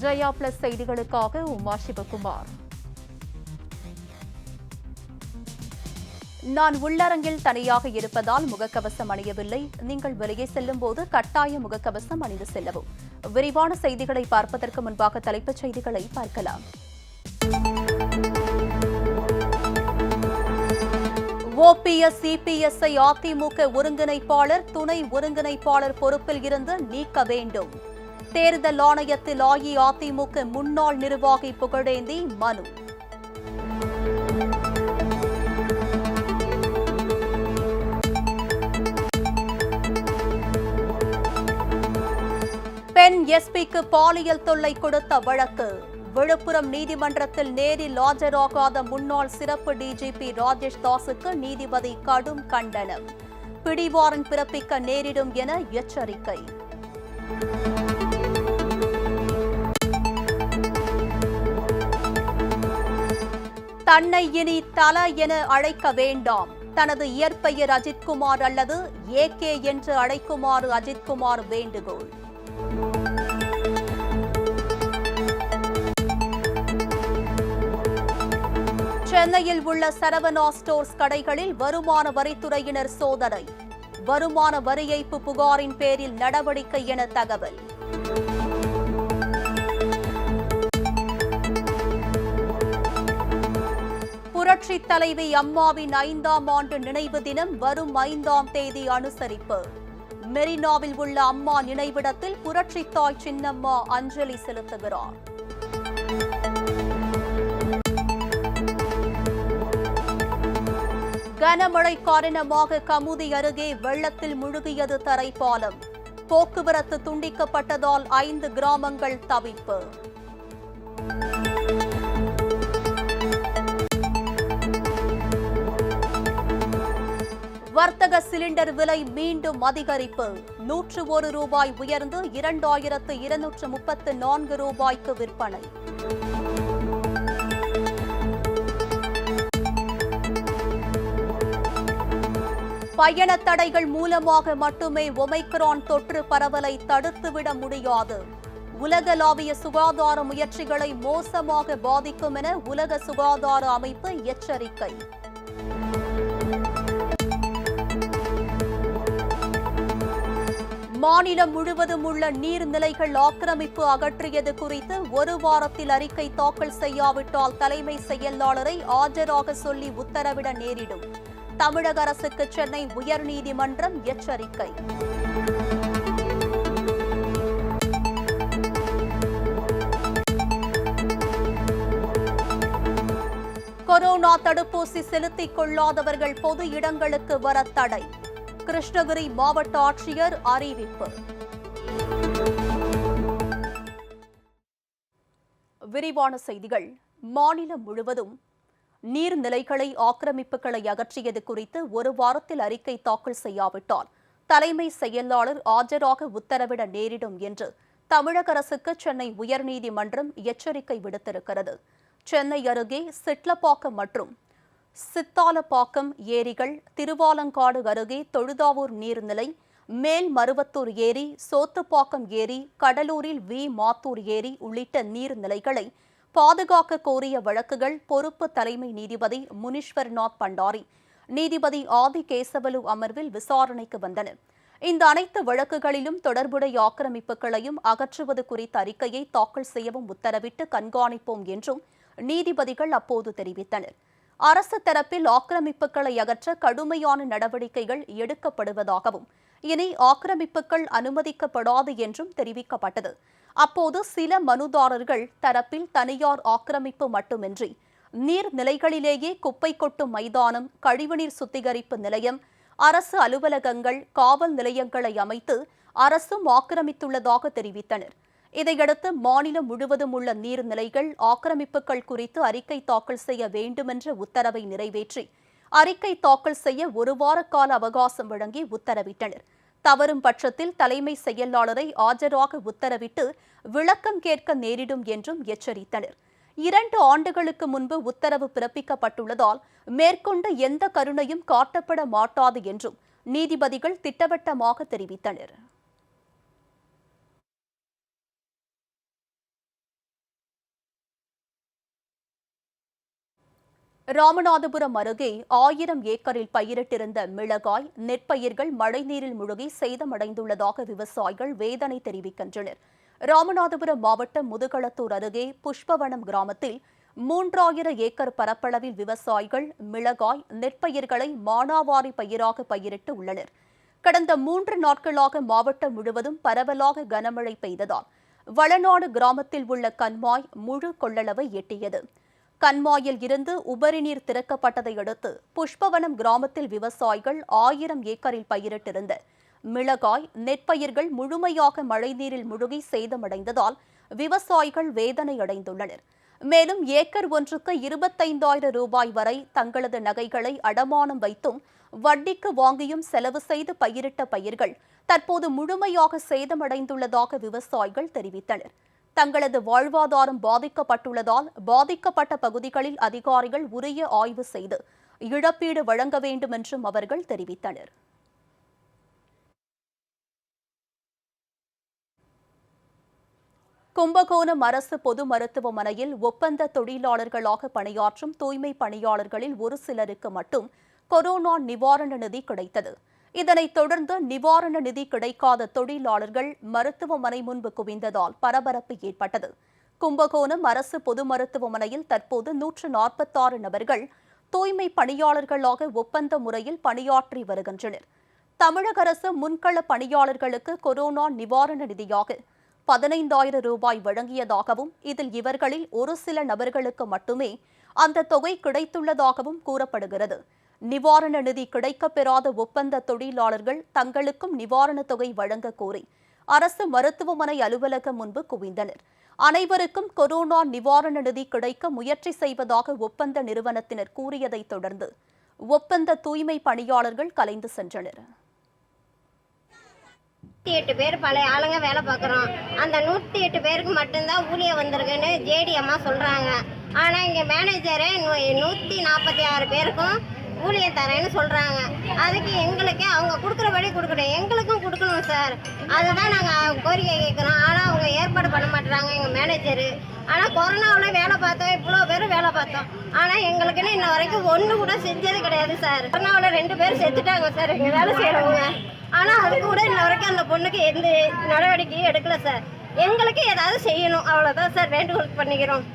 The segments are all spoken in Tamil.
ஜெயா பிளஸ் செய்திகளுக்காக உமா சிவகுமார். நான் உள்ளரங்கில் தனியாக இருப்பதால் முகக்கவசம் அணியவில்லை. நீங்கள் வெளியே செல்லும் போது கட்டாய முகக்கவசம் அணிந்து செல்லவும். விரிவான செய்திகளை பார்ப்பதற்கு முன்பாக தலைப்புச் செய்திகளை பார்க்கலாம். ஓபிஎஸ் இபிஎஸ்ஐ அதிமுக ஒருங்கிணைப்பாளர் துணை ஒருங்கிணைப்பாளர் பொறுப்பில் இருந்து நீக்க வேண்டும். தேர்தல் ஆணையத்தில் அஇஅதிமுக முன்னாள் நிர்வாகி புகழேந்தி மனு. பெண் எஸ்பிக்கு பாலியல் தொல்லை கொடுத்த வழக்கு. விழுப்புரம் நீதிமன்றத்தில் நேரில் ஆஜராகாத முன்னாள் சிறப்பு டிஜிபி ராஜேஷ் தாஸுக்கு நீதிபதி கடும் கண்டனம். பிடிவாரண்ட் பிறப்பிக்க நேரிடும் என எச்சரிக்கை. தன்னை இனி தல என அழைக்க வேண்டாம். தனது இயற்பெயர் அஜித்குமார் அல்லது ஏகே என்று அழைக்குமாறு அஜித்குமார் வேண்டுகோள். சென்னையில் உள்ள சரவணா ஸ்டோர்ஸ் கடைகளில் வருமான வரித்துறையினர் சோதனை. வருமான வரி ஏய்ப்பு புகாரின் பேரில் நடவடிக்கை என தகவல். புரட்சித் தலைவி அம்மாவின் 5ஆம் ஆண்டு நினைவு தினம் வரும் 5ஆம் தேதி அனுசரிப்பு. மெரினாவில் உள்ள அம்மா நினைவிடத்தில் புரட்சித் தாய் சின்னம்மா அஞ்சலி செலுத்துகிறார். கனமழை காரணமாக கமுதி அருகே வெள்ளத்தில் முழுகியது தரைப்பாலம். போக்குவரத்து துண்டிக்கப்பட்டதால் 5 கிராமங்கள் தவிப்பு. வர்த்தக சிலிண்டர் விலை மீண்டும் அதிகரிப்பு. 101 ரூபாய் உயர்ந்து 2234 ரூபாய்க்கு விற்பனை. பயண தடைகள் மூலமாக மட்டுமே ஒமைக்ரான் தொற்று பரவலை தடுத்துவிட முடியாது. உலகளாவிய சுகாதார முயற்சிகளை மோசமாக பாதிக்கும் என உலக சுகாதார அமைப்பு எச்சரிக்கை. மாநிலம் முழுவதும் உள்ள நீர்நிலைகள் ஆக்கிரமிப்பு அகற்றியது குறித்து 1 வாரத்தில் அறிக்கை தாக்கல் செய்யாவிட்டால் தலைமை செயலாளரை ஆஜராக சொல்லி உத்தரவிட நேரிடும். தமிழக அரசுக்கு சென்னை உயர்நீதிமன்றம் எச்சரிக்கை. கொரோனா தடுப்பூசி செலுத்திக் கொள்ளாதவர்கள் பொது இடங்களுக்கு வர தடை. கிருஷ்ணகிரி மாவட்ட ஆட்சியர் அறிவிப்பு. விரிவான செய்திகள். மாநிலம் முழுவதும் நீர்நிலைகளை ஆக்கிரமிப்புகளை அகற்றியது குறித்து 1 வாரத்தில் அறிக்கை தாக்கல் செய்யாவிட்டால் தலைமை செயலாளர் ஆஜராக உத்தரவிட நேரிடும் என்று தமிழக அரசுக்கு சென்னை உயர்நீதிமன்றம் எச்சரிக்கை விடுத்திருக்கிறது. சென்னை அருகே சிட்லப்பாக்கம் மற்றும் சித்தாலப்பாக்கம் ஏரிகள், திருவாலங்காடு அருகே தொழுதாவூர் நீர்நிலை, மேல் மருவத்தூர் ஏரி, சோத்துப்பாக்கம் ஏரி, கடலூரில் மாத்தூர் ஏரி உள்ளிட்ட நீர்நிலைகளை பாதுகாக்க கோரிய வழக்குகள் பொறுப்பு தலைமை நீதிபதி முனீஸ்வர்நாத் பண்டாரி, நீதிபதி ஆதி கேசவலு அமர்வில் விசாரணைக்கு வந்தன. இந்த அனைத்து வழக்குகளிலும் தொடர்புடைய ஆக்கிரமிப்புகளையும் அகற்றுவது குறித்த அறிக்கையை தாக்கல் செய்யவும் உத்தரவிட்டு கண்காணிப்போம் என்றும் நீதிபதிகள் அப்போது தெரிவித்தனர். அரசு தரப்பில் ஆக்கிரமிப்புகளை அகற்ற கடுமையான நடவடிக்கைகள் எடுக்கப்படுவதாகவும் இனி ஆக்கிரமிப்புகள் அனுமதிக்கப்படாது என்றும் தெரிவிக்கப்பட்டது. அப்போது சில மனுதாரர்கள் தரப்பில் தனியார் ஆக்கிரமிப்பு மட்டுமின்றி நீர்நிலைகளிலேயே குப்பை கொட்டும் மைதானம், கழிவுநீர் சுத்திகரிப்பு நிலையம், அரசு அலுவலகங்கள், காவல் நிலையங்களை அமைத்து அரசும் ஆக்கிரமித்துள்ளதாக தெரிவித்தனர். இதையடுத்து மாநிலம் முழுவதும் உள்ள நீர்நிலைகள் ஆக்கிரமிப்புகள் குறித்து அறிக்கை தாக்கல் செய்ய வேண்டுமென்ற உத்தரவை நிறைவேற்றி அறிக்கை தாக்கல் செய்ய 1 வார கால அவகாசம் வழங்கி உத்தரவிட்டனர். தவறும் பட்சத்தில் தலைமை செயலாளரை ஆஜராக உத்தரவிட்டு விளக்கம் கேட்க நேரிடும் என்றும் எச்சரித்தனர். 2 ஆண்டுகளுக்கு முன்பு உத்தரவு பிறப்பிக்கப்பட்டுள்ளதால் மேற்கொண்டு எந்த கருணையும் காட்டப்பட மாட்டாது என்றும் நீதிபதிகள் திட்டவட்டமாக தெரிவித்தனர். ராமநாதபுரம் அருகே 1000 ஏக்கரில் பயிரிட்டிருந்த மிளகாய், நெற்பயிர்கள் மழைநீரில் முழுகி சேதமடைந்துள்ளதாக விவசாயிகள் வேதனை தெரிவிக்கின்றனர். ராமநாதபுரம் மாவட்டம் முதுகளத்தூர் அருகே புஷ்பவனம் கிராமத்தில் 3000 ஏக்கர் பரப்பளவில் விவசாயிகள் மிளகாய், நெற்பயிர்களை மானாவாரி பயிராக பயிரிட்டு உள்ளனர். கடந்த 3 நாட்களாக மாவட்டம் முழுவதும் பரவலாக கனமழை பெய்ததால் வளநாடு கிராமத்தில் உள்ள கண்மாய் முழு கொள்ளளவை எட்டியது. கண்மாயில் இருந்து உபரி நீர் திறக்கப்பட்டதை அடுத்து புஷ்பவனம் கிராமத்தில் விவசாயிகள் 1000 ஏக்கரில் பயிரிட்டிருந்த மிளகாய், நெற்பயிர்கள் முழுமையாக மழைநீரில் முழுகி சேதமடைந்ததால் விவசாயிகள் வேதனை அடைந்துள்ளனர். மேலும் ஏக்கர் ஒன்றுக்கு 25,000 ரூபாய் வரை தங்களது நகைகளை அடமானம் வைத்தும் வட்டிக்கு வாங்கியும் செலவு செய்து பயிரிட்ட பயிர்கள் தற்போது முழுமையாக சேதமடைந்துள்ளதாக விவசாயிகள் தெரிவித்தனர். தங்களது வாழ்வாதாரம் பாதிக்கப்பட்டுள்ளதால் பாதிக்கப்பட்ட பகுதிகளில் அதிகாரிகள் உரிய ஆய்வு செய்து இழப்பீடு வழங்க வேண்டும் என்றும் அவர்கள் தெரிவித்தனர். கும்பகோணம் அரசு பொது மருத்துவமனையில் ஒப்பந்த தொழிலாளர்களாக பணியாற்றும் தூய்மை பணியாளர்களில் ஒரு சிலருக்கு மட்டும் கொரோனா நிவாரண நிதி கிடைத்தது. இதனைத் தொடர்ந்து நிவாரண நிதி கிடைக்காத தொழிலாளர்கள் மருத்துவமனை முன்பு குவிந்ததால் பரபரப்பு ஏற்பட்டது. கும்பகோணம் அரசு பொது மருத்துவமனையில் தற்போது 146 நபர்கள் தூய்மை பணியாளர்களாக ஒப்பந்த முறையில் பணியாற்றி வருகின்றனர். தமிழக அரசு முன்கள பணியாளர்களுக்கு கொரோனா நிவாரண நிதியாக 15,000 ரூபாய் வழங்கியதாகவும் இதில் இவர்களில் ஒரு சில நபர்களுக்கு மட்டுமே அந்த தொகை கிடைத்துள்ளதாகவும் கூறப்படுகிறது. நிவாரண நிதி கிடைக்கப்பெறாத ஒப்பந்த தொழிலாளர்கள் தங்களுக்கும் நிவாரணத் தொகை வழங்க கோரி அரசு மருத்துவமனை அலுவலகம் முன்பு குவிந்தனர். அனைவருக்கும் கொரோனா நிவாரண நிதி கிடைக்க முயற்சி செய்வதாக ஒப்பந்த நிறுவனத்தினர் கூறியதைத் தொடர்ந்து ஒப்பந்த தூய்மை பணியாளர்கள் கலைந்து சென்றனர். 108 பேர் பழைய ஆளுங்க வேலை பார்க்குறோம். அந்த 108 பேருக்கு மட்டும்தான் ஊழியம் வந்திருக்குன்னு ஜேடி அம்மா சொல்கிறாங்க. ஆனால் இங்கே மேனேஜரு 146 பேருக்கும் ஊழியம் தரேன்னு சொல்கிறாங்க. அதுக்கு எங்களுக்கு அவங்க கொடுக்குறபடி கொடுக்கணும், எங்களுக்கும் கொடுக்கணும் சார். அதுதான் நாங்கள் கோரிக்கை கேட்குறோம். ஆனால் அவங்க ஏற்பாடு பண்ண மாட்டுறாங்க எங்கள் மேனேஜரு. ஆனால் கொரோனாவில் வேலை பார்த்தோம், இவ்வளோ பேர் வேலை பார்த்தோம். ஆனால் எங்களுக்குன்னு இன்ன வரைக்கும் ஒன்று கூட செஞ்சது கிடையாது சார். கொரோனாவில் 2 பேர் செத்துட்டாங்க சார் எங்கள் வேலை செய்கிறவங்க. ஆனால் அது கூட இன்ன வரைக்கும் அந்த பொண்ணுக்கு எந்த நடவடிக்கையும் எடுக்கல சார். எங்களுக்கு ஏதாவது செய்யணும், அவ்வளோதான் சார் வேண்டுகோள் பண்ணிக்கிறோம்.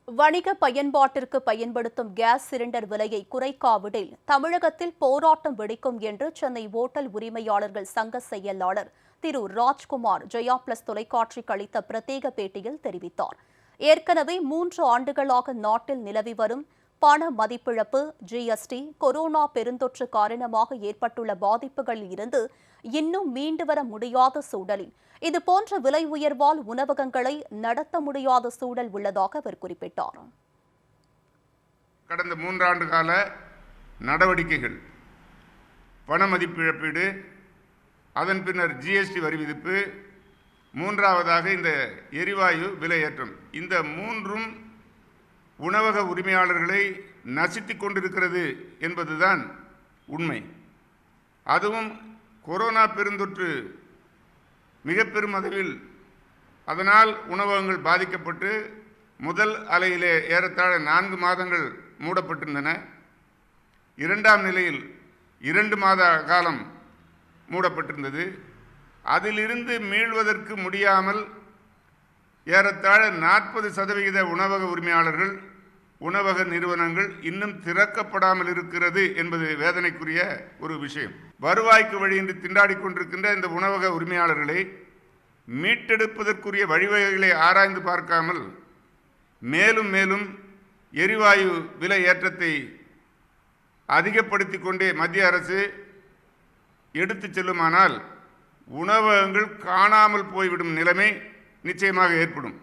வணிக பயன்பாட்டிற்கு பயன்படுத்தும் கேஸ் சிலிண்டர் விலையை குறைக்காவிடில் தமிழகத்தில் போராட்டம் வெடிக்கும் என்று சென்னை ஓட்டல் உரிமையாளர்கள் சங்க செயலாளர் திரு ராஜ்குமார் ஜெயா பிளஸ் தொலைக்காட்சிக்கு அளித்த பிரத்யேக பேட்டியில் தெரிவித்தார். ஏற்கனவே 3 ஆண்டுகளாக நாட்டில் நிலவி வரும் பண மதிப்பிழப்பு, ஜிஎஸ்டி, கொரோனா பெருந்தொற்று காரணமாக ஏற்பட்டுள்ள பாதிப்புகளில் இருந்து இன்னும் மீண்டு வர முடியாத சூழலில் இதுபோன்ற விலை உயர்வால் உணவகங்களை நடத்த முடியாத சூழல் உள்ளதாக அவர் குறிப்பிட்டார். கடந்த 3 ஆண்டு கால நடவடிக்கைகள், பண மதிப்பிழப்பீடு, அதன் பின்னர் ஜிஎஸ்டி வரி விதிப்பு, மூன்றாவதாக இந்த எரிவாயு விலையேற்றம், இந்த 3ம் உணவக உரிமையாளர்களை நசித்துக் கொண்டிருக்கிறது என்பதுதான் உண்மை. அதுவும் கொரோனா பெருந்தொற்று மிக பெரும் அளவில் அதனால் உணவகங்கள் பாதிக்கப்பட்டு முதல் அலையிலே ஏறத்தாழ 4 மாதங்கள் மூடப்பட்டிருந்தன. 2ஆம் நிலையில் 2 மாத காலம் மூடப்பட்டிருந்தது. அதிலிருந்து மீள்வதற்கு முடியாமல் ஏறத்தாழ 40% உணவக உரிமையாளர்கள், உணவக நிறுவனங்கள் இன்னும் திறக்கப்படாமல் இருக்கிறது என்பது வேதனைக்குரிய ஒரு விஷயம். வருவாய்க்கு வழியின்றி திண்டாடிக் கொண்டிருக்கின்ற இந்த உணவக உரிமையாளர்களை மீட்டெடுப்பதற்குரிய வழிவகைகளை ஆராய்ந்து பார்க்காமல் மேலும் மேலும் எரிவாயு விலை ஏற்றத்தை அதிகப்படுத்திக் கொண்டே மத்திய அரசு எடுத்துச் செல்லுமானால் உணவகங்கள் காணாமல் போய்விடும் நிலைமை நிச்சயமாக ஏற்படும்.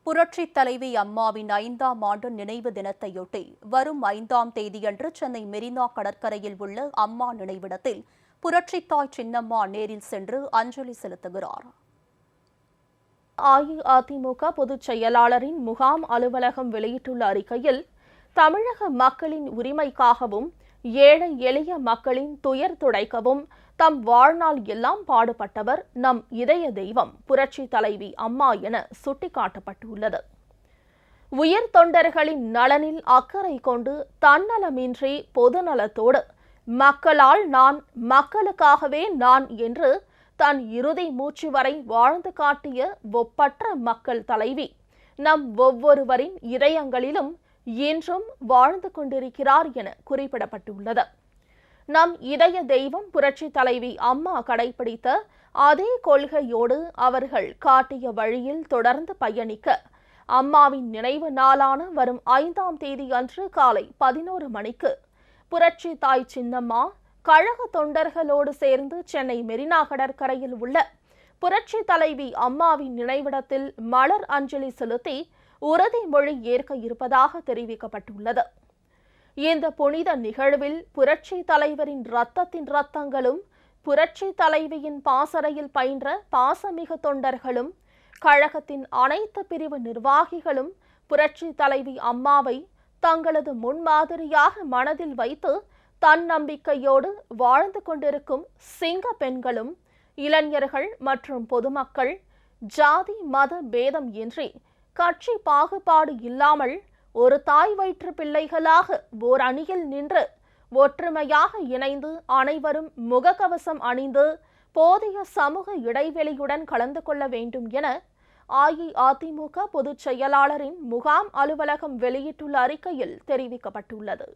புரட்சித் தலைவி அம்மாவின் 5ஆம் ஆண்டு நினைவு தினத்தையொட்டி வரும் 5ஆம் தேதியன்று சென்னை மெரினா கடற்கரையில் உள்ள அம்மா நினைவிடத்தில் புரட்சித்தாய் சின்னம்மா நேரில் சென்று அஞ்சலி செலுத்துகிறார். அஇஅதிமுக பொதுச் செயலாளரின் முகாம் அலுவலகம் வெளியிட்டுள்ள அறிக்கையில், தமிழக மக்களின் உரிமைக்காகவும் ஏழை எளிய மக்களின் துயர் துடைக்கவும் தம் வாழ்நாள் எல்லாம் பாடுபட்டவர் நம் இதய தெய்வம் புரட்சி தலைவி அம்மா என சுட்டிக்காட்டப்பட்டுள்ளது. உயர் தொண்டர்களின் நலனில் அக்கறை கொண்டு தன்னலமின்றி பொதுநலத்தோடு மக்களால் நான், மக்களுக்காகவே நான் என்று தன் இறுதி மூச்சு வரை வாழ்ந்து காட்டிய ஒப்பற்ற மக்கள் தலைவி நம் ஒவ்வொருவரின் இதயங்களிலும் இன்றும் வாழ்ந்து கொண்டிருக்கிறார் என குறிப்பிடப்பட்டுள்ளது. நம் இதய தெய்வம் புரட்சி தலைவி அம்மா கடைபிடித்த அதே கொள்கையோடு அவர்கள் காட்டிய வழியில் தொடர்ந்து பயணிக்க அம்மாவின் நினைவு நாளான வரும் 5ஆம் தேதி அன்று காலை 11 மணிக்கு புரட்சி தாய் சின்னம்மா கழக தொண்டர்களோடு சேர்ந்து சென்னை மெரினா கடற்கரையில் உள்ள புரட்சி தலைவி அம்மாவின் நினைவிடத்தில் மலர் அஞ்சலி செலுத்தி உறுதிமொழி ஏற்க இருப்பதாக தெரிவிக்கப்பட்டுள்ளது. இந்த புனித நிகழ்வில் புரட்சி தலைவரின் இரத்தத்தின் இரத்தங்களும் புரட்சி தலைவியின் பாசறையில் பயின்ற பாசமிகு தொண்டர்களும் கழகத்தின் அனைத்து பிரிவு நிர்வாகிகளும் புரட்சி தலைவி அம்மாவை தங்களது முன்மாதிரியாக மனதில் வைத்து தன்னம்பிக்கையோடு வாழ்ந்து கொண்டிருக்கும் சிங்க பெண்களும் இளைஞர்கள் மற்றும் பொதுமக்கள் ஜாதி மத பேதம் இன்றி கட்சி பாகுபாடு இல்லாமல் ஒரு தாய் வயிற்று பிள்ளைகளாக ஓர் அணியில் நின்று ஒற்றுமையாக இணைந்து அனைவரும் முகக்கவசம் அணிந்து போதிய சமூக இடைவெளியுடன் கலந்து கொள்ள வேண்டும் என அஇஅதிமுக பொதுச் செயலாளரின் முகாம் அலுவலகம் வெளியிட்டுள்ள அறிக்கையில் தெரிவிக்கப்பட்டுள்ளது.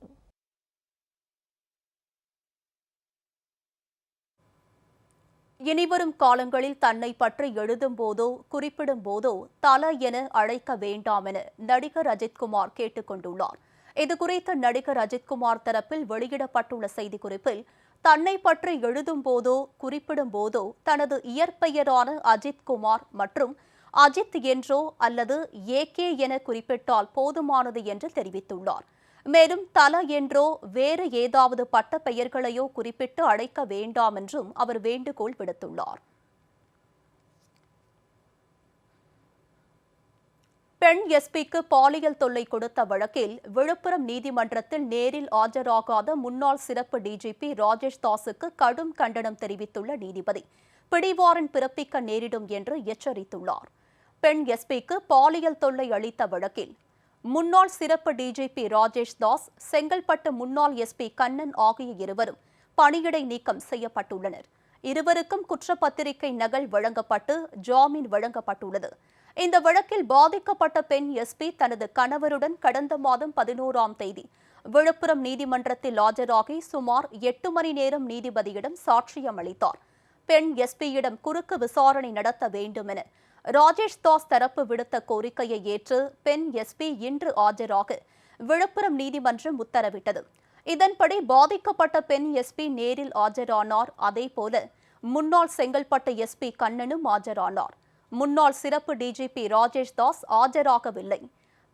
இனிவரும் காலங்களில் தன்னை பற்றி எழுதும் போதோ குறிப்பிடும் போதோ தல என அழைக்க வேண்டாம் என நடிகர் அஜித்குமார் கேட்டுக் கொண்டுள்ளார். இதுகுறித்து நடிகர் அஜித்குமார் தரப்பில் வெளியிடப்பட்டுள்ள செய்திக்குறிப்பில் தன்னை பற்றி எழுதும் போதோ குறிப்பிடும் போதோ தனது இயற்பெயரான அஜித்குமார் மற்றும் அஜித் என்றோ அல்லது ஏகே என குறிப்பிட்டால் போதுமானது என்று தெரிவித்துள்ளார். மேலும் தல என்றோ வேறு ஏதாவது பட்ட பெயர்களையோ குறிப்பிட்டு அழைக்க வேண்டாம் என்றும் அவர் வேண்டுகோள் விடுத்துள்ளார். பெண் எஸ்பிக்கு பாலியல் தொல்லை கொடுத்த வழக்கில் விழுப்புரம் நீதிமன்றத்தில் நேரில் ஆஜராகாத முன்னாள் சிறப்பு டிஜிபி ராஜேஷ் தாஸுக்கு கடும் கண்டனம் தெரிவித்துள்ள நீதிபதி பிடிவாரண்ட் பிறப்பிக்க நேரிடும் என்று எச்சரித்துள்ளார். பெண் எஸ்பிக்கு பாலியல் தொல்லை அளித்த வழக்கில் முன்னாள் சிறப்பு டிஜிபி ராஜேஷ் தாஸ், செங்கல்பட்டு முன்னாள் எஸ்பி கண்ணன் ஆகிய இருவரும் பணியிடை நீக்கம் செய்யப்பட்டுள்ளனர். இருவருக்கும் குற்றப்பத்திரிகை நகல் வழங்கப்பட்டு ஜாமீன் வழங்கப்பட்டுள்ளது. இந்த வழக்கில் பாதிக்கப்பட்ட பெண் எஸ்பி தனது கணவருடன் கடந்த மாதம் 11ஆம் தேதி விழுப்புரம் நீதிமன்றத்தில் ஆஜராகி சுமார் 8 மணி நேரம் நீதிபதியிடம் சாட்சியம் அளித்தார். பெண் எஸ்பியிடம் குறுக்கு விசாரணை நடத்த வேண்டும் என ராஜேஷ் தாஸ் தரப்பு விடுத்த கோரிக்கையை ஏற்று பெண் எஸ்பி இன்று ஆஜராக விழுப்புரம் நீதிமன்றம் உத்தரவிட்டது. இதன்படி பாதிக்கப்பட்ட பெண் எஸ்பி நேரில் ஆஜரானார். அதேபோல முன்னாள் செங்கல்பட்டு எஸ்பி கண்ணனும் ஆஜரானார். முன்னாள் சிறப்பு டிஜிபி ராஜேஷ் தாஸ் ஆஜராகவில்லை.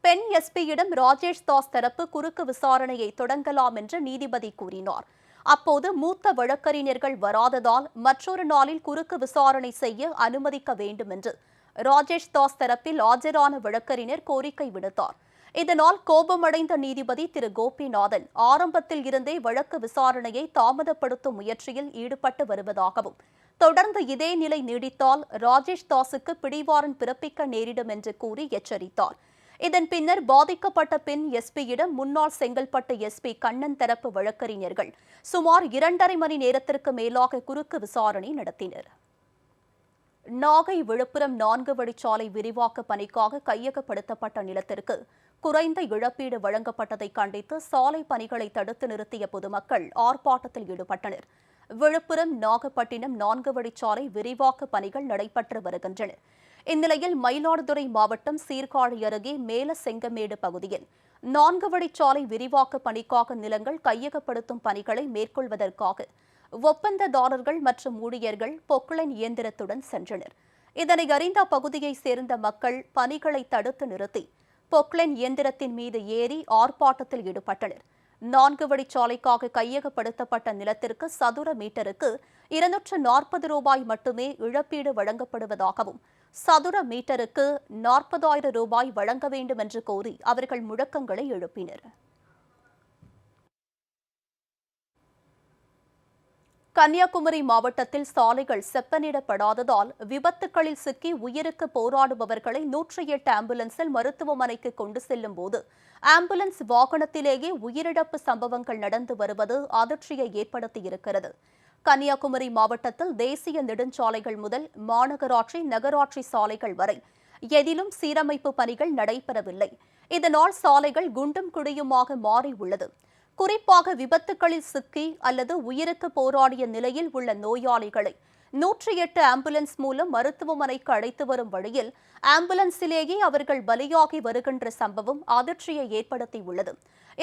பெண் எஸ்பியிடம் ராஜேஷ் தாஸ் தரப்பு குறுக்கு விசாரணையை தொடங்கலாம் என்று நீதிபதி கூறினார். அப்போது மூத்த வழக்கறிஞர்கள் வராததால் மற்றொரு நாளில் குறுக்கு விசாரணை செய்ய அனுமதிக்க வேண்டும் என்று ராஜேஷ் தாஸ் தரப்பில் ஆஜரான வழக்கறிஞர் கோரிக்கை விடுத்தார். இதனால் கோபமடைந்த நீதிபதி திரு கோபிநாதன் ஆரம்பத்தில் இருந்தே வழக்கு விசாரணையை தாமதப்படுத்தும் முயற்சியில் ஈடுபட்டு வருவதாகவும் தொடர்ந்து இதே நிலை நீடித்தால் ராஜேஷ் தாஸுக்கு பிடிவாரண்ட் பிறப்பிக்க நேரிடும் என்று கூறி எச்சரித்தார். இதன் பின்னர் பாதிக்கப்பட்ட பெண் எஸ்பியிடம் முன்னாள் செங்கல்பட்டு எஸ்பி கண்ணன் தரப்பு வழக்கறிஞர்கள் சுமார் 2.5 மணி நேரத்திற்கு மேலாக குறுக்கு விசாரணை நடத்தினர். நாகை விழுப்புரம் 4 வழிச்சாலை விரிவாக்க பணிக்காக கையகப்படுத்தப்பட்ட நிலத்திற்கு குறைந்த இழப்பீடு வழங்கப்பட்டதை கண்டித்து சாலை பணிகளை தடுத்து நிறுத்திய பொதுமக்கள் ஆர்ப்பாட்டத்தில் ஈடுபட்டனர். விழுப்புரம் நாகப்பட்டினம் 4 வழிச்சாலை விரிவாக்க பணிகள் நடைபெற்று வருகின்றன. இந்நிலையில் மயிலாடுதுறை மாவட்டம் சீர்காழி அருகே மேல செங்கமேடு பகுதியில் 4 வழிச்சாலை விரிவாக்க பணிக்காக நிலங்கள் கையகப்படுத்தும் பணிகளை மேற்கொள்வதற்காக ஒப்பந்ததாரர்கள் மற்றும் ஊழியர்கள் பொக்லைன் இயந்திரத்துடன் சென்றனர். இதனை அறிந்த அப்பகுதியைச் சேர்ந்த மக்கள் பணிகளை தடுத்து நிறுத்தி பொக்லைன் இயந்திரத்தின் மீது ஏறி ஆர்ப்பாட்டத்தில் ஈடுபட்டனர். 4 வழிச்சாலைக்காக கையகப்படுத்தப்பட்ட நிலத்திற்கு சதுர மீட்டருக்கு 240 ரூபாய் மட்டுமே இழப்பீடு வழங்கப்படுவதாகவும் சதுர மீட்டருக்கு 40,000 ரூபாய் வழங்க வேண்டும் என்று கோரி அவர்கள் முழக்கங்களை எழுப்பினர். கன்னியாகுமரி மாவட்டத்தில் சாலைகள் செப்பனிடப்படாததால் விபத்துகளில் சிக்கி உயிருக்கு போராடுபவர்களை 108 ஆம்புலன்ஸில் மருத்துவமனைக்கு கொண்டு செல்லும் போது ஆம்புலன்ஸ் வாகனத்திலேயே உயிரிழப்பு சம்பவங்கள் நடந்து வருவது அதிர்ச்சியை ஏற்படுத்தியிருக்கிறது. கன்னியாகுமரி மாவட்டத்தில் தேசிய நெடுஞ்சாலைகள் முதல் மாநகராட்சி, நகராட்சி சாலைகள் வரை எதிலும் சீரமைப்பு பணிகள் நடைபெறவில்லை. இதனால் சாலைகள் குண்டும் குழியுமாக மாறியுள்ளது. குறிப்பாக விபத்துகளில் சிக்கி அல்லது உயிருக்கு போராடிய நிலையில் உள்ள நோயாளிகளை 108 ஆம்புலன்ஸ் மூலம் மருத்துவமனைக்கு அழைத்து வரும் வழியில் ஆம்புலன்ஸிலேயே அவர்கள் பலியாகி வருகின்ற சம்பவம் அதிர்ச்சியை ஏற்படுத்தியுள்ளது.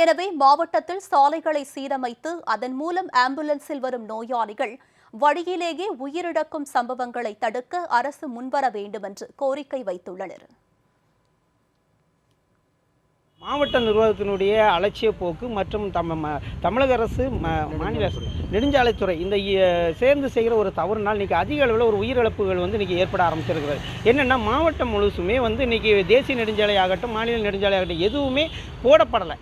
எனவே மாவட்டத்தில் சாலைகளை சீரமைத்து அதன் மூலம் ஆம்புலன்ஸில் வரும் நோயாளிகள் வழியிலேயே உயிரிழக்கும் சம்பவங்களை தடுக்க அரசு முன்வர வேண்டும் என்று கோரிக்கை வைத்துள்ளனர். மாவட்ட நிர்வாகத்தினுடைய அலட்சிய போக்கு மற்றும் தமிழக அரசு, மாநில அரசு, நெடுஞ்சாலைத்துறை இந்த சேர்ந்து செய்கிற ஒரு தவறுனால் இன்றைக்கி அதிக அளவில் ஒரு உயிரிழப்புகள் இன்றைக்கி ஏற்பட ஆரம்பிச்சிருக்கிறது. என்னென்னா மாவட்டம் முழுசுமே இன்றைக்கி தேசிய நெடுஞ்சாலை ஆகட்டும், மாநில நெடுஞ்சாலை ஆகட்டும் எதுவுமே போடப்படலை.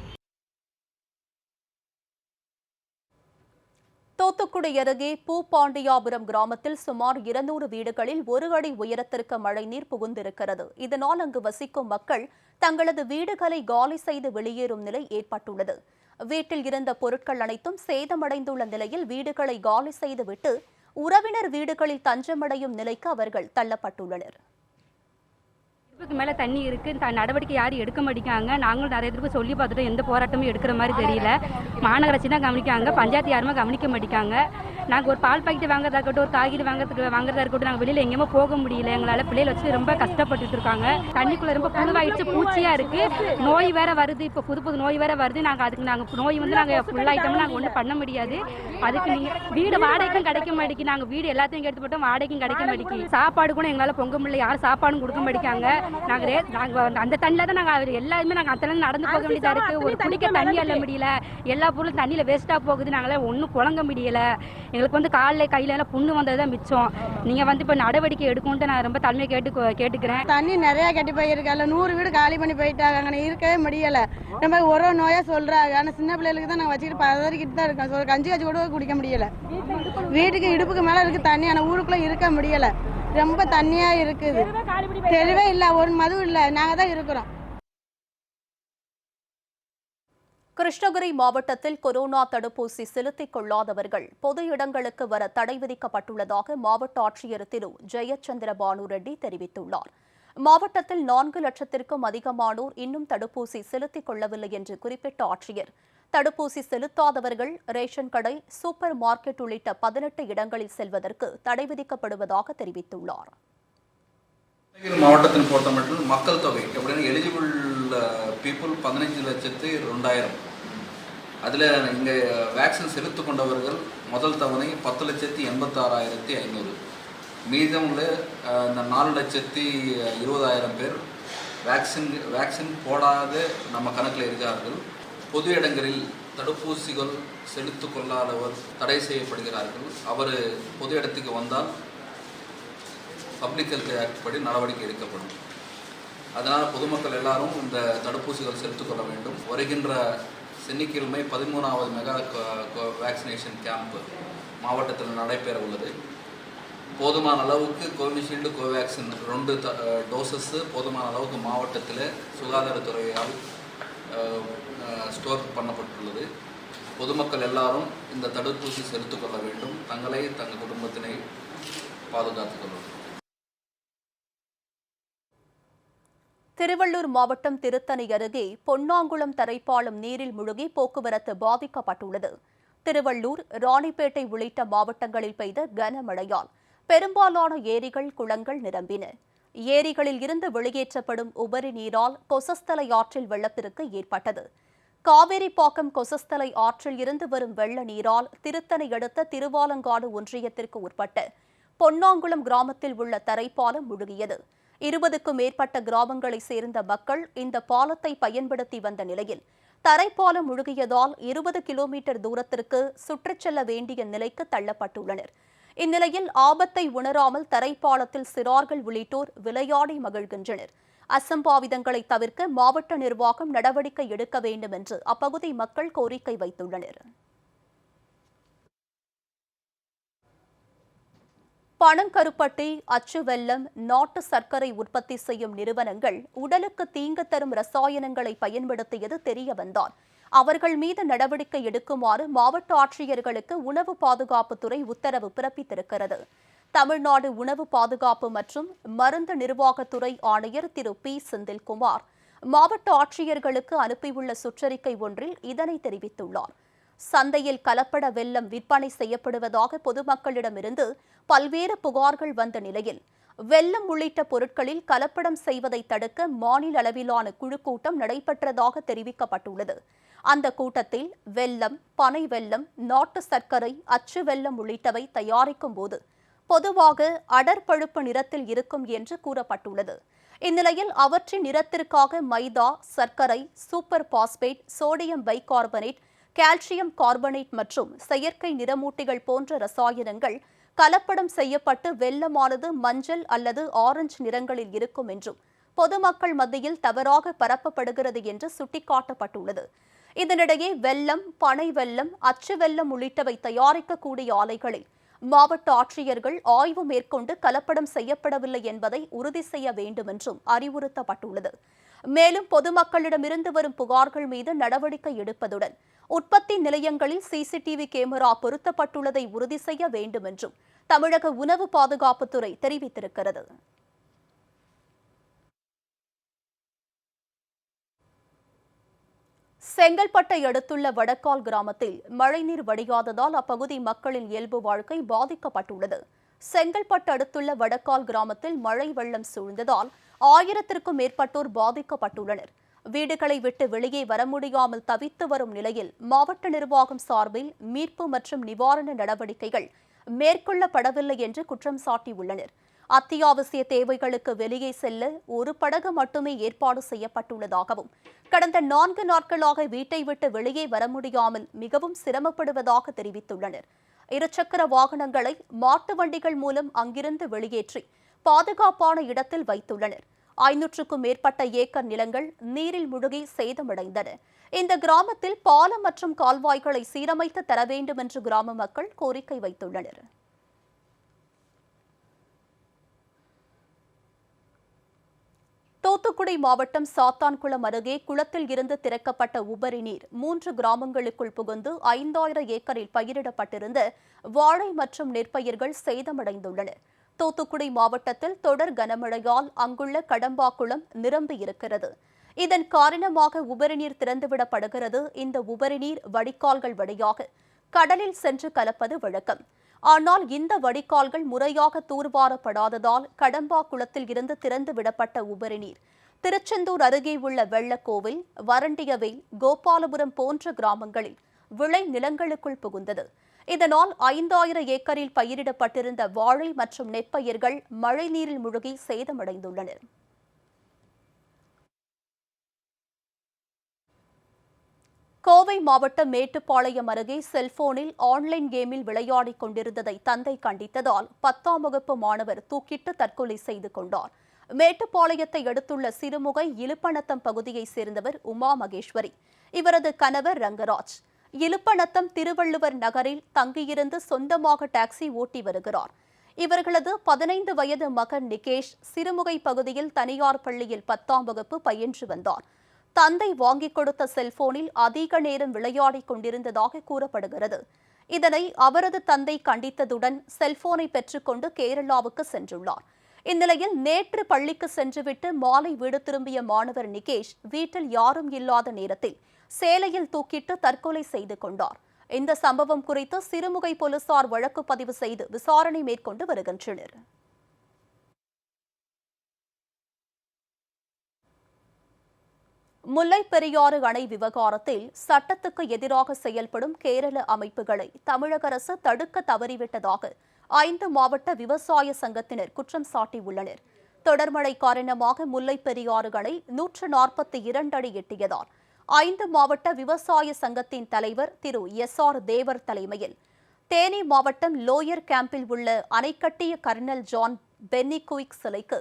தூத்துக்குடி அருகே பூபாண்டியாபுரம் கிராமத்தில் சுமார் 200 வீடுகளில் 1 அடி உயரத்திற்கு மழைநீர் புகுந்திருக்கிறது. இதனால் அங்கு வசிக்கும் மக்கள் தங்களது வீடுகளை காலி செய்து வெளியேறும் நிலை ஏற்பட்டுள்ளது. வீட்டில் இருந்த பொருட்கள் அனைத்தும் சேதமடைந்துள்ள நிலையில் வீடுகளை காலி செய்துவிட்டு உறவினர் வீடுகளில் தஞ்சமடையும் நிலைக்கு அவர்கள் தள்ளப்பட்டுள்ளனர். இதுக்கு மேலே தண்ணி இருக்குது, நடவடிக்கை யாரும் எடுக்க மாட்டேங்காங்க. நாங்களும் நிறைய தடவை சொல்லி பார்த்துட்டோம், எந்த போராட்டமும் எடுக்கிற மாதிரி தெரியல. மாநகராட்சி தான் கவனிக்காங்க, பஞ்சாயத்து யாருமே கவனிக்க மாட்டேங்காங்க. நாங்கள் ஒரு பால் பாக்கெட் வாங்குறதா இருக்கட்டும், ஒரு காய்கறி வாங்குறதா இருக்கட்டும், நாங்கள் வெளியில் எங்கேயுமே போக முடியல. எங்களால் பிள்ளைகளை வச்சு ரொம்ப கஷ்டப்பட்டு இருக்காங்க. தண்ணிக்குள்ளே ரொம்ப புழுவாயிடுச்சு, பூச்சியாக இருக்குது, நோய் வேற வருது. இப்போ புது நோய் வேற வருது. நாங்கள் நோய் நாங்கள் ஃபுல்லாகிட்டோம்னா நாங்கள் ஒன்றும் பண்ண முடியாது. அதுக்கு நீங்கள் வீடு வாடகைக்கும் கிடைக்க மாட்டேங்கி. நாங்கள் வீடு எல்லாத்தையும் எடுத்து போட்டோம், வாடகைக்கும் கிடைக்க மாட்டேங்கி. சாப்பாடு கூட எங்களால் பொங்க முடியல, யாரும் சாப்பாடும் கொடுக்க மாட்டேங்காங்க. நாங்கள் அந்த தண்ணியில் தான் நாங்கள் எல்லாருமே அந்த நடந்து போக வேண்டியதாக இருக்குது. ஒரு குடிக்க தண்ணி அள்ள முடியல, எல்லா பொருளும் தண்ணியில் வேஸ்ட்டாக போகுது. நாங்களாம் ஒன்றும் புழங்க முடியல. எங்களுக்கு காலில் கையில எல்லாம் புண்ணு வந்தது தான் மிச்சம். நீங்கள் இப்போ நடவடிக்கை எடுக்கணும்ட்டு நான் ரொம்ப தலைமையை கேட்டுக்கிறேன். தண்ணி நிறையா கட்டி போயிருக்காங்க, 100 வீடு காலி பண்ணி போயிட்டாங்க. அங்கே இருக்கவே முடியலை. நம்ம ஒரு நோயாக சொல்கிறாங்க. ஆனால் சின்ன பிள்ளைகளுக்கு தான் நாங்கள் வச்சுக்கிட்டு பதறிக்கிட்டு தான் இருக்கோம். கஞ்சி கூட குடிக்க முடியலை. வீட்டுக்கு இடுப்புக்கு மேலே இருக்குது தண்ணி, ஆனால் ஊருக்குள்ளே இருக்க முடியலை. ரொம்ப தண்ணியா இருக்குது, தெளிவே இல்ல, ஒரு மது இல்ல, நாங்க தான் இருக்கிறோம். கிருஷ்ணகிரி மாவட்டத்தில் கொரோனா தடுப்பூசி செலுத்திக் கொள்ளாதவர்கள் பொது இடங்களுக்கு வர தடை விதிக்கப்பட்டுள்ளதாக மாவட்ட ஆட்சியர் திரு ஜெயச்சந்திர பானு ரெட்டி தெரிவித்துள்ளார். மாவட்டத்தில் 4 லட்சத்திற்கும் அதிகமானோர் இன்னும் தடுப்பூசி செலுத்திக் கொள்ளவில்லை என்று குறிப்பிட்ட ஆட்சியர், தடுப்பூசி செலுத்தாதவர்கள் ரேஷன் கடை, சூப்பர் மார்க்கெட் உள்ளிட்ட 18 இடங்களில் செல்வதற்கு தடை விதிக்கப்படுவதாக தெரிவித்துள்ளார். மாவட்டத்தின் பொறுத்தமட்டில் மக்கள் தொகை எப்படின்னா எலிஜிபிள் பீப்புள் 15,02,000. அதில் இங்கே வேக்சின் செலுத்திக் கொண்டவர்கள் முதல் தவணை 10,86,500. மீதம் உள்ள இந்த 4,20,000 பேர் வேக்சின் போடாத நம்ம கணக்கில் இருக்கிறார்கள். பொது இடங்களில் தடுப்பூசிகள் செலுத்திக் கொள்ளாதவர் தடை செய்யப்படுகிறார்கள். அவர் பொது இடத்துக்கு வந்தால் பப்ளிக் ஹெல்த் ஆக்ட் படி நடவடிக்கை எடுக்கப்படும். அதனால் பொதுமக்கள் எல்லாரும் இந்த தடுப்பூசிகள் செலுத்திக் கொள்ள வேண்டும். வருகின்ற சனிக்கிழமை 13வது மெகா வேக்சினேஷன் கேம்ப் மாவட்டத்தில் நடைபெற உள்ளது. போதுமான அளவுக்கு கோவிஷீல்டு, கோவேக்சின் 2 டோசஸ் போதுமான அளவுக்கு மாவட்டத்தில் சுகாதாரத்துறையால் ஸ்டோர் பண்ணப்பட்டுள்ளது. பொதுமக்கள் எல்லாரும் இந்த தடுப்பூசி செலுத்திக் கொள்ள வேண்டும். தங்களை தங்கள் குடும்பத்தினை பாதுகாத்துக் கொள்ள வேண்டும். திருவள்ளூர் மாவட்டம் திருத்தணி அருகே பொன்னாங்குளம் தரைப்பாலம் நீரில் முழுகி போக்குவரத்து பாதிக்கப்பட்டுள்ளது. திருவள்ளூர், ராணிப்பேட்டை உள்ளிட்ட மாவட்டங்களில் பெய்த கனமழையால் பெரும்பாலான ஏரிகள், குளங்கள் நிரம்பின. ஏரிகளில் இருந்து வெளியேற்றப்படும் உபரி நீரால் கொசஸ்தலை ஆற்றில் வெள்ளப்பெருக்கு ஏற்பட்டது. காவேரிப்பாக்கம் கொசஸ்தலை ஆற்றில் இருந்து வரும் வெள்ள நீரால் திருத்தணி அடுத்த திருவாலங்காடு ஒன்றியத்திற்கு உட்பட்ட பொன்னாங்குளம் கிராமத்தில் உள்ள தரைப்பாலம் முழுகியது. 20க்கும் மேற்பட்ட கிராமங்களைச் சேர்ந்த மக்கள் இந்த பாலத்தை பயன்படுத்தி வந்த நிலையில் தரைப்பாலம் முழுகியதால் 20 கிலோமீட்டர் தூரத்திற்கு சுற்றிச் செல்ல வேண்டிய நிலைக்கு தள்ளப்பட்டுள்ளனர். இந்நிலையில் ஆபத்தை உணராமல் தரைப்பாலத்தில் சிறார்கள் உள்ளிட்டோர் விளையாடி மகிழ்கின்றனர். அசம்பாவிதங்களை தவிர்க்க மாவட்ட நிர்வாகம் நடவடிக்கை எடுக்க வேண்டும் என்று அப்பகுதி மக்கள் கோரிக்கை வைத்துள்ளனர். பனங்கருப்பட்டி, அச்சு வெல்லம், நாட்டு சர்க்கரை உற்பத்தி செய்யும் நிறுவனங்கள் உடலுக்கு தீங்கு தரும் ரசாயனங்களை பயன்படுத்தியது தெரியவந்தால் அவர்கள் மீது நடவடிக்கை எடுக்குமாறு மாவட்ட ஆட்சியர்களுக்கு உணவு பாதுகாப்புத்துறை உத்தரவு பிறப்பித்திருக்கிறது. தமிழ்நாடு உணவு பாதுகாப்பு மற்றும் மருந்து நிர்வாகத்துறை ஆணையர் திரு பி. செந்தில்குமார் மாவட்ட ஆட்சியர்களுக்கு அனுப்பியுள்ள சுற்றறிக்கை ஒன்றில் இதனை தெரிவித்துள்ளார். சந்தையில் கலப்பட வெல்லம் விற்பனை செய்யப்படுவதாக பொதுமக்களிடமிருந்து பல்வேறு புகார்கள் வந்த நிலையில் வெல்லம் உள்ளிட்ட பொருட்களில் கலப்படம் செய்வதை தடுக்க மாநில அளவிலான குழு கூட்டம் நடைபெற்றதாக தெரிவிக்கப்பட்டுள்ளது. அந்த கூட்டத்தில் வெல்லம், பனை வெல்லம், நாட்டு சர்க்கரை, அச்சு வெல்லம் உள்ளிட்டவை தயாரிக்கும் போது பொதுவாக அடற்பழுப்பு நிறத்தில் இருக்கும் என்று கூறப்பட்டுள்ளது. இந்நிலையில் அவற்றின் நிறத்திற்காக மைதா, சர்க்கரை, super phosphate, sodium bicarbonate, calcium carbonate மற்றும் செயற்கை நிறமூட்டிகள் போன்ற ரசாயனங்கள் கலப்படம் செய்யப்பட்டு வெல்லமானது மஞ்சள் அல்லது ஆரஞ்சு நிறங்களில் இருக்கும் என்றும் பொதுமக்கள் மத்தியில் தவறாக பரப்பப்படுகிறது என்று சுட்டிக்காட்டப்பட்டுள்ளது. இதனிடையே வெல்லம், பனை வெல்லம், அச்சு வெல்லம் உள்ளிட்டவை தயாரிக்கக்கூடிய ஆலைகளில் மாவட்ட ஆட்சியர்கள் ஆய்வு மேற்கொண்டு கலப்படம் செய்யப்படவில்லை என்பதை உறுதி செய்ய வேண்டும் என்றும் அறிவுறுத்தப்பட்டுள்ளது. மேலும் பொதுமக்களிடமிருந்து வரும் புகார்கள் மீது நடவடிக்கை எடுப்பதுடன் உற்பத்தி நிலையங்களில் சிசிடிவி கேமரா பொருத்தப்பட்டுள்ளதை உறுதி செய்ய வேண்டும் என்றும் தமிழக உணவு பாதுகாப்புத்துறை தெரிவித்திருக்கிறது. செங்கல்பட்டை அடுத்துள்ள வடக்கால் கிராமத்தில் மழைநீர் வடியாததால் அப்பகுதி மக்களின் இயல்பு வாழ்க்கை பாதிக்கப்பட்டுள்ளது. செங்கல்பட்டு அடுத்துள்ள வடக்கால் கிராமத்தில் மழை வெள்ளம் சூழ்ந்ததால் 1000க்கும் மேற்பட்டோர் பாதிக்கப்பட்டுள்ளனர். வீடுகளை விட்டு வெளியே வர முடியாமல் தவித்து வரும் நிலையில் மாவட்ட நிர்வாகம் சார்பில் மீட்பு மற்றும் நிவாரண நடவடிக்கைகள் மேற்கொள்ளப்படவில்லை என்று குற்றம் சாட்டியுள்ளனர். அத்தியாவசிய தேவைகளுக்கு வெளியே செல்ல ஒரு படகு மட்டுமே ஏற்பாடு செய்யப்பட்டுள்ளதாகவும் கடந்த 4 நாட்களாக வீட்டை விட்டு வெளியே வர முடியாமல் மிகவும் சிரமப்படுவதாக தெரிவித்துள்ளனர். இருசக்கர வாகனங்களை மாட்டு வண்டிகள் மூலம் அங்கிருந்து வெளியேற்றி பாதுகாப்பான இடத்தில் வைத்துள்ளனர். 500க்கும் மேற்பட்ட ஏக்கர் நிலங்கள் நீரில் முழுகி சேதமடைந்தன. இந்த கிராமத்தில் பாலம் மற்றும் கால்வாய்களை சீரமைத்து தர வேண்டும் என்று கிராம மக்கள் கோரிக்கை வைத்துள்ளனர். தூத்துக்குடி மாவட்டம் சாத்தான்குளம் அருகே குளத்தில் இருந்து திறக்கப்பட்ட உபரி நீர் 3 கிராமங்களுக்குள் புகுந்து 5000 ஏக்கரில் பயிரிடப்பட்டிருந்த வாழை மற்றும் நெற்பயிர்கள் சேதமடைந்துள்ளன. தூத்துக்குடி மாவட்டத்தில் தொடர் கனமழையால் அங்குள்ள கடம்பாக்குளம் நிரம்பியிருக்கிறது. இதன் காரணமாக உபரிநீர் திறந்துவிடப்படுகிறது. இந்த உபரிநீர் வடிகால்கள் வழியாக கடலில் சென்று கலப்பது வழக்கம். ஆனால் இந்த வடிகால்கள் முறையாக தூர்வாரப்படாததால் கடம்பாக்குளத்தில் இருந்து திறந்து விடப்பட்ட உபரிநீர் திருச்செந்தூர் அருகே உள்ள வெள்ளக்கோவில், வறண்டியவேல், கோபாலபுரம் போன்ற கிராமங்களில் விளை நிலங்களுக்குள் புகுந்தது. இதனால் 5000 ஏக்கரில் பயிரிடப்பட்டிருந்த வாழை மற்றும் நெற்பயிர்கள் மழைநீரில் முழுகி சேதமடைந்துள்ளன. கோவை மாவட்டம் மேட்டுப்பாளையம் அருகே செல்போனில் ஆன்லைன் கேமில் விளையாடிக் கொண்டிருந்ததை தந்தை கண்டித்ததால் 10ஆம் வகுப்பு மாணவர் தூக்கிட்டு தற்கொலை செய்து கொண்டார். மேட்டுப்பாளையத்தை அடுத்துள்ள சிறுமுகை இலுப்பநத்தம் பகுதியைச் சேர்ந்தவர் உமா மகேஸ்வரி. இவரது கணவர் ரங்கராஜ் இலுப்பநத்தம் திருவள்ளுவர் நகரில் தங்கியிருந்து சொந்தமாக டாக்ஸி ஓட்டி வருகிறார். இவர்களது 15 வயது மகன் நிகேஷ் சிறுமுகை பகுதியில் தனியார் பள்ளியில் 10ஆம் வகுப்பு பயின்று வந்தார். தந்தை வாங்கிக் கொடுத்த செல்போனில் அதிக நேரம் விளையாடிக் கொண்டிருந்ததாக கூறப்படுகிறது. இதனை அவரது தந்தை கண்டித்ததுடன் செல்போனை பெற்றுக்கொண்டு கேரளாவுக்கு சென்றுள்ளார். இந்நிலையில் நேற்று பள்ளிக்கு சென்றுவிட்டு மாலை வீடு திரும்பிய மாணவர் நிகேஷ் வீட்டில் யாரும் இல்லாத நேரத்தில் சேலையில் தூக்கிட்டு தற்கொலை செய்து கொண்டார். இந்த சம்பவம் குறித்து சிறுமுகை போலீசார் வழக்கு பதிவு செய்து விசாரணை மேற்கொண்டு வருகின்றனர். முல்லைப் பெரியாறு அணை விவகாரத்தில் சட்டத்துக்கு எதிராக செயல்படும் கேரள அமைப்புகளை தமிழக அரசு தடுக்க தவறிவிட்டதாக 5 மாவட்ட விவசாய சங்கத்தினர் குற்றம் சாட்டியுள்ளனர். தொடர்மழை காரணமாக முல்லைப் பெரியாறு அணை 142 அடி எட்டியதால் 5 மாவட்ட விவசாய சங்கத்தின் தலைவர் திரு எஸ்.ஆர். தேவர் தலைமையில் தேனி மாவட்டம் லோயர் கேம்பில் உள்ள அணைக்கட்டிய கர்னல் ஜான் பென்னிகுயிக் சிலைக்கு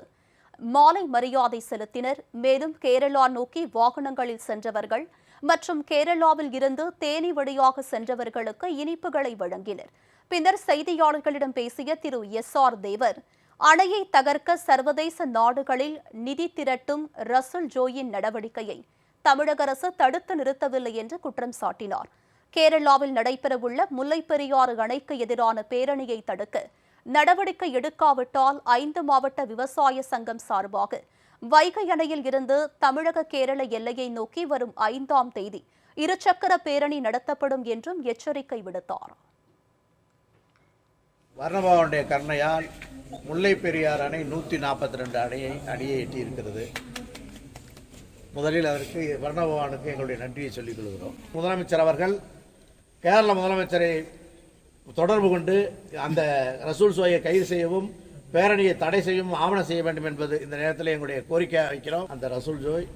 மாலை மரியாதை செலுத்தினர். மேலும் கேரளா நோக்கி வாகனங்களில் சென்றவர்கள் மற்றும் கேரளாவில் இருந்து தேனி வழியாக சென்றவர்களுக்கு இனிப்புகளை வழங்கினர். பின்னர் செய்தியாளர்களிடம் பேசிய திரு எஸ்.ஆர். தேவர், அணையை தகர்க்க சர்வதேச நாடுகளில் நிதி திரட்டும் ரசூல் ஜோயின் நடவடிக்கையை தமிழக அரசு தடுத்து நிறுத்தவில்லை என்று குற்றம் சாட்டினார். கேரளாவில் நடைபெறவுள்ள முல்லைப் பெரியாறு அணைக்கு எதிரான பேரணியை தடுக்க நடவடிக்கை எடுக்காவிட்டால் 5 மாவட்ட விவசாய சங்கம் சார்பாக வைகை அணையில் இருந்து தமிழக கேரள எல்லையை நோக்கி வரும் 5ஆம் தேதி இருசக்கர பேரணி நடத்தப்படும் என்றும் எச்சரிக்கை விடுத்தார். வர்ணபவனுடைய கருணையால் முல்லை பெரியார் அணை 142 அடியை எட்டியிருக்கிறது. முதலில் அதற்கு வர்ணபவானுக்கு எங்களுடைய நன்றியை சொல்லிக் கொள்கிறோம். முதலமைச்சர் அவர்கள் கேரள முதலமைச்சரை தொடர்பு கொண்டு அந்த ரசூல் ஜோயை கைது செய்யவும் பேரணியை தடை செய்யவும் ஆவணம் செய்ய வேண்டும் என்பது இந்த நேரத்தில் எங்களுடைய கோரிக்கை வைக்கிறோம். அந்த ரசூல் ஜோய்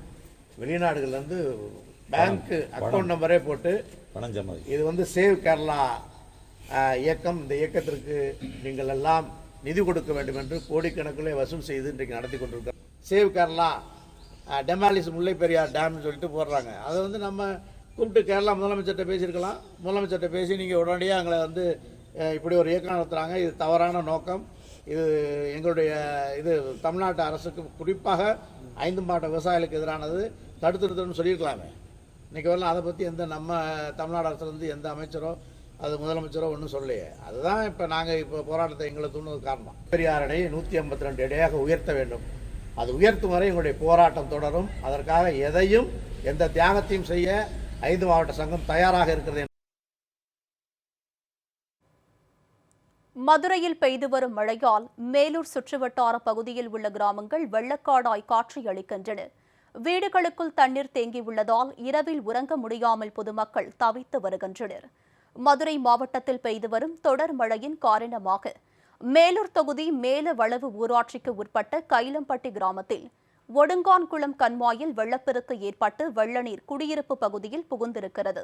வெளிநாடுகளிலிருந்து பேங்க் அக்கௌண்ட் நம்பரே போட்டு இது சேவ் கேரளா இயக்கம், இந்த இயக்கத்திற்கு நீங்கள் எல்லாம் நிதி கொடுக்க வேண்டும் என்று கோடிக்கணக்கில் வசூல் செய்து இன்றைக்கு நடத்தி கொண்டிருக்கிறோம். சேவ் கேரளா டெமாலிஸ் முல்லை பெரியார் டேம்னு சொல்லிட்டு போடுறாங்க. அதை நம்ம கூப்பிட்டு கேரளா முதலமைச்சர்கிட்ட பேசியிருக்கலாம். முதலமைச்சர்கிட்ட பேசி நீங்கள் உடனடியாக எங்களை இப்படி ஒரு இயக்கம் நடத்துகிறாங்க, இது தவறான நோக்கம், இது எங்களுடைய தமிழ்நாட்டு அரசுக்கு குறிப்பாக 5 மாவட்ட விவசாயிகளுக்கு எதிரானது, தடுத்து நிறுத்தணும்னு சொல்லியிருக்கலாமே. இன்றைக்கி வரலாம் அதை பற்றி நம்ம தமிழ்நாடு அரசுலேருந்து எந்த அமைச்சரோ அது முதலமைச்சரோ ஒன்றும் சொல்லலையே. அதுதான் இப்போ நாங்கள் போராட்டத்தை எங்களை தூண்டுவது காரணம். பெரியார் அணையை 152 அடியாக உயர்த்த வேண்டும். அது உயர்த்தும் வரை எங்களுடைய போராட்டம் தொடரும். அதற்காக எதையும் எந்த தியாகத்தையும் செய்ய 5 மாவட்ட சங்கம் தயாராக இருக்கிறது. மதுரையில் பெய்து வரும் மழையால் மேலூர் சுற்றுவட்டார பகுதியில் உள்ள கிராமங்கள் வெள்ளக்காடாய் காட்சியளிக்கின்றன. வீடுகளுக்குள் தண்ணீர் தேங்கியுள்ளதால் இரவில் உறங்க முடியாமல் பொதுமக்கள் தவித்து வருகின்றனர். மதுரை மாவட்டத்தில் பெய்து வரும் தொடர் மழையின் காரணமாக மேலூர் தொகுதி மேலவளவு ஊராட்சிக்கு உட்பட்ட கைலம்பட்டி கிராமத்தில் ஒடுங்கான்குளம் கண்மாயில் வெள்ளப்பெருக்கு ஏற்பட்டு வெள்ளநீர் குடியிருப்பு பகுதியில் புகுந்திருக்கிறது.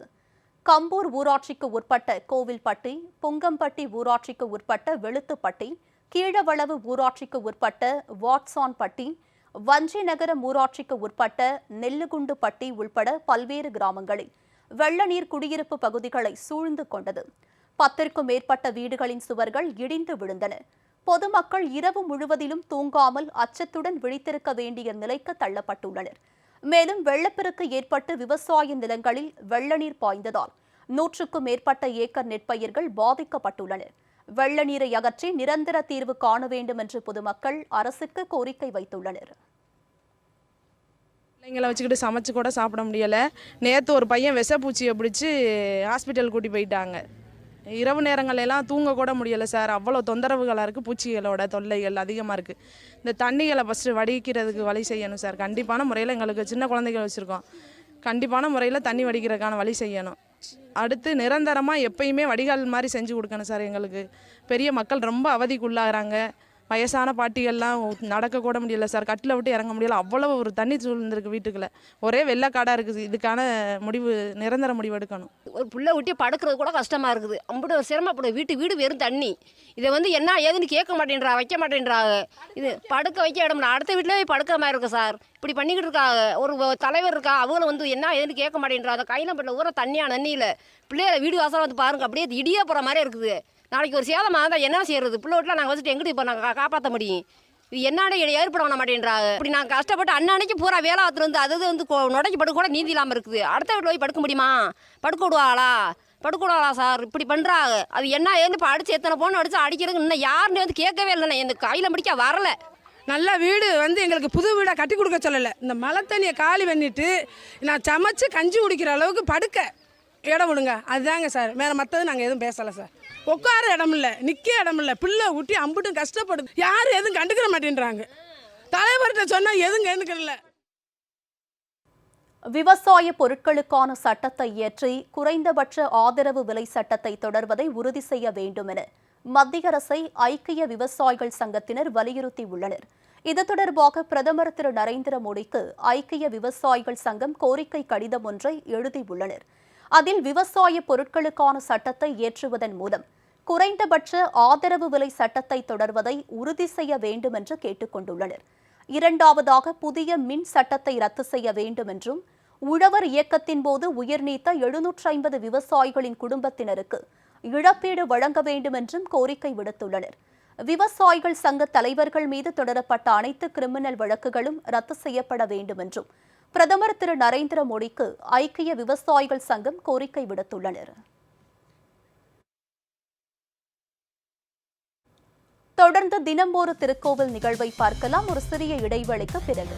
கம்பூர் ஊராட்சிக்கு உட்பட்ட கோவில்பட்டி, புங்கம்பட்டி ஊராட்சிக்கு உட்பட்ட வெளுத்துப்பட்டி, கீழவளவு ஊராட்சிக்கு உட்பட்ட வாட்சான்பட்டி, வஞ்சிநகரம் ஊராட்சிக்கு உட்பட்ட நெல்லுகுண்டுப்பட்டி உள்பட பல்வேறு கிராமங்களில் வெள்ளநீர் குடியிருப்பு பகுதிகளை சூழ்ந்து கொண்டது. 10க்கும் மேற்பட்ட வீடுகளின் சுவர்கள் இடிந்து விழுந்தன. பொதுமக்கள் இரவு முழுவதிலும் தூங்காமல் அச்சத்துடன் விழித்திருக்க வேண்டிய நிலைக்கு தள்ளப்பட்டுள்ளனர். மேலும் வெள்ளப்பெருக்கு ஏற்பட்டு விவசாய நிலங்களில் வெள்ளநீர் பாய்ந்ததால் 100க்கும் மேற்பட்ட ஏக்கர் நெற்பயிர்கள் பாதிக்கப்பட்டுள்ளன. வெள்ள நீரை அகற்றி நிரந்தர தீர்வு காண வேண்டும் என்று பொதுமக்கள் அரசுக்கு கோரிக்கை வைத்துள்ளனர். பிள்ளைங்களை வச்சுக்கிட்டு சமைச்சு கூட சாப்பிட முடியலை. நேற்று ஒரு பையன் விஷப்பூச்சியை பிடிச்சி ஹாஸ்பிட்டல் கூட்டி போயிட்டாங்க. இரவு நேரங்களெல்லாம் தூங்க கூட முடியலை சார். அவ்வளோ தொந்தரவுகளாக இருக்குது. பூச்சிகளோட தொல்லைகள் அதிகமாக இருக்குது. இந்த தண்ணிகளை ஃபஸ்ட்டு வடிக்கிறதுக்கு வழி செய்யணும் சார். கண்டிப்பான முறையில் எங்களுக்கு சின்ன குழந்தைகள் வச்சுருக்கோம். கண்டிப்பான முறையில் தண்ணி வடிக்கிறதுக்கான வழி செய்யணும். அடுத்து நிரந்தரமாக எப்பயுமே வடிகால் மாதிரி செஞ்சு கொடுக்கணும் சார். எங்களுக்கு பெரிய மக்கள் ரொம்ப அவதிக்குள்ளாகிறாங்க. வயசான பாட்டிகள்லாம் நடக்கக்கூட முடியல சார். கட்டில் விட்டு இறங்க முடியல. அவ்வளோ ஒரு தண்ணி சூழ்ந்துருக்கு வீட்டுக்குள்ளே. ஒரே வெள்ளைக்காடாக இருக்குது. இதுக்கான முடிவு, நிரந்தர முடிவு எடுக்கணும். ஒரு புள்ள ஊட்டி படுக்கிறது கூட கஷ்டமாக இருக்குது. அம்புட்டு சிரமப்படும். வீடு வெறும் தண்ணி. இதை என்ன ஏதுன்னு கேட்க மாட்டேன்றா, வைக்க மாட்டேன்றாங்க. இது படுக்க வைக்க இடம் அடுத்த வீட்டிலே போய் படுக்கிற மாதிரி இருக்குது சார். இப்படி பண்ணிக்கிட்டு இருக்காங்க. ஒரு தலைவர் இருக்கா, அவங்களும் என்ன ஏதுன்னு கேட்க மாட்டேன்றா. அந்த கையில ஊற தண்ணியாக நன்னியில் பிள்ளைகளை வீடு வாசல் பாருங்க, அப்படியே இடியா போகிற மாதிரி இருக்குது. நாளைக்கு ஒரு சேதமாக இருந்தால் என்ன செய்யறது? பிள்ளை வீட்டில் நாங்கள் வச்சுட்டு எங்கிட்ட இப்போ நாங்கள் காப்பாற்ற முடியும்? இது என்னாட ஏற்பட பண்ண மாட்டேன்றாங்க. இப்படி நாங்கள் கஷ்டப்பட்டு அன்னைக்கு பூரா வேலை ஆற்றுலேருந்து அது நுடைக்கு படுக்க கூட நீதி இல்லாமல் இருக்குது. அடுத்த வீட்டில் போய் படுக்க முடியுமா? படுக்க விடுவாளா சார்? இப்படி பண்ணுறாங்க. அது என்ன ஏன்னு இப்போ அடித்து எத்தனை போன்னு அடித்து அடிக்கிறதுக்கு இன்னும் யாருன்னு கேட்கவே இல்லைண்ணே. இந்த கையில் முடிக்க வரல. நல்ல வீடு எங்களுக்கு புது வீடாக கட்டி கொடுக்க சொல்லலை. இந்த மழை தண்ணியை காலி பண்ணிட்டு நான் சமைச்சு கஞ்சி குடிக்கிற அளவுக்கு படுக்க இடம் விடுங்க. அதுதாங்க சார். வேறு மற்றது நாங்கள் எதுவும் பேசலை சார். உட்கார இடம் இல்லை, நிற்க இடம் இல்லை. பிள்ளை ஊட்டி அம்புட்டும் கஷ்டப்படுது. யாரும் எதுவும் கண்டுக்கிற மாட்டேன்றாங்க. தலைவர்கிட்ட சொன்னால் எதுவும் கண்டுக்கல. விவசாய பொருட்களுக்கான சட்டத்தை இயற்றி குறைந்தபட்ச ஆதரவு விலை சட்டத்தை தொடர்வதை உறுதி செய்ய வேண்டும் என மத்திய அரசை ஐக்கிய விவசாயிகள் சங்கத்தினர் வலியுறுத்தியுள்ளனர். இது தொடர்பாக பிரதமர் திரு நரேந்திர மோடிக்கு ஐக்கிய விவசாயிகள் சங்கம் கோரிக்கை கடிதம் ஒன்றை எழுதியுள்ளனர். அதில் விவசாய பொருட்களுக்கான சட்டத்தை இயற்றுவதன் மூலம் குறைந்தபட்ச ஆதரவு விலை சட்டத்தை தொடர்வதை உறுதி செய்ய வேண்டும் என்று கேட்டுக் கொண்டுள்ளனர். இரண்டாவதாக புதிய மின் சட்டத்தை ரத்து செய்ய வேண்டும் என்றும் உழவர் இயக்கத்தின் போது உயிர் நீத்த 750 விவசாயிகளின் குடும்பத்தினருக்கு இழப்பீடு வழங்க வேண்டும் என்றும் கோரிக்கை விடுத்துள்ளனர். விவசாயிகள் சங்க தலைவர்கள் மீது தொடரப்பட்ட அனைத்து கிரிமினல் வழக்குகளும் ரத்து செய்யப்பட வேண்டும் என்றும் பிரதமர் திரு நரேந்திர மோடிக்கு ஐக்கிய விவசாயிகள் சங்கம் கோரிக்கை விடுத்துள்ளனர். தொடர்ந்து தினம் ஒரு திருக்கோவில் நிகழ்வை பார்க்கலாம். ஒரு சிறிய இடைவேளைக்கு பிறகு